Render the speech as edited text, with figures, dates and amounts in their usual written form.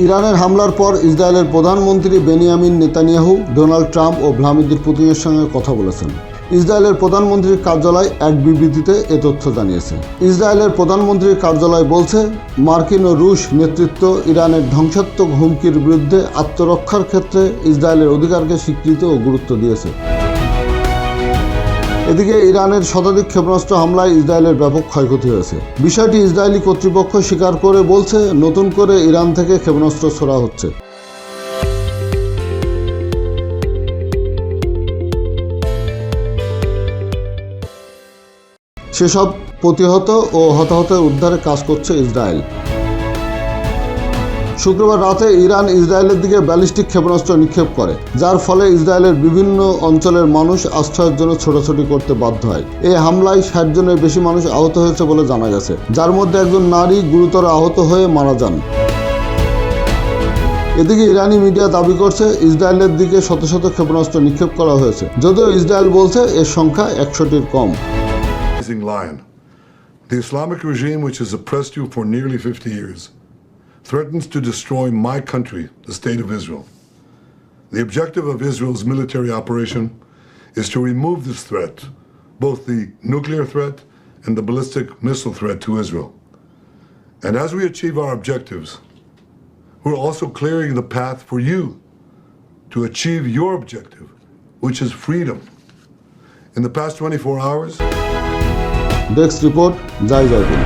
ইরানের হামলার পর ইসরায়েলের প্রধানমন্ত্রী বেনিয়ামিন নেতানিয়াহু ডোনাল্ড ট্রাম্প ও ভ্লাদিমির পুতিনের সঙ্গে কথা বলেছেন। ইসরায়েলের প্রধানমন্ত্রীর কার্যালয় এক বিবৃতিতে এ তথ্য জানিয়েছে। ইসরায়েলের প্রধানমন্ত্রীর কার্যালয় বলছে, মার্কিন ও রুশ নেতৃত্ব ইরানের ধ্বংসাত্মক হুমকির বিরুদ্ধে আত্মরক্ষার ক্ষেত্রে ইসরায়েলের অধিকারকে স্বীকৃতি ও গুরুত্ব দিয়েছে। এদিকে ইরানের শতাধিক ক্ষেপণাস্ত্র হামলায় ইসরায়েলের ব্যাপক ক্ষয়ক্ষতি হয়েছে। বিষয়টি ইসরায়েলি কর্তৃপক্ষ স্বীকার করে বলছে, নতুন করে ইরান থেকে ক্ষেপণাস্ত্র ছোড়া হচ্ছে। সেসব প্রতিহত ও হতাহতের উদ্ধারে কাজ করছে ইসরায়েল। শুক্রবার রাতে ইরান ইসরায়েলের দিকে ব্যালিস্টিক ক্ষেপণাস্ত্র নিক্ষেপ করে, যার ফলে ইসরায়েলের বিভিন্ন অঞ্চলের মানুষ আশ্রয়ের জন্য ছোটাছুটি করতে বাধ্য হয়। এই হামলায় 60 জনের বেশি মানুষ আহত হয়েছে বলে জানা গেছে, যার মধ্যে একজন নারী গুরুতর আহত হয়ে মারা যান। এদিকে ইরানি মিডিয়া দাবি করছে, ইসরায়েলের দিকে শত শত ক্ষেপণাস্ত্র নিক্ষেপ করা হয়েছে, যদিও ইসরায়েল বলছে এর সংখ্যা 100টির কম। Lion. The Islamic regime, which has oppressed you for nearly 50 years, threatens to destroy my country, the State of Israel. The objective of Israel's military operation is to remove this threat, both the nuclear threat and the ballistic missile threat to Israel. And as we achieve our objectives, we're also clearing the path for you to achieve your objective, which is freedom. In the past 24 hours, desk report, জয় জয়পুর।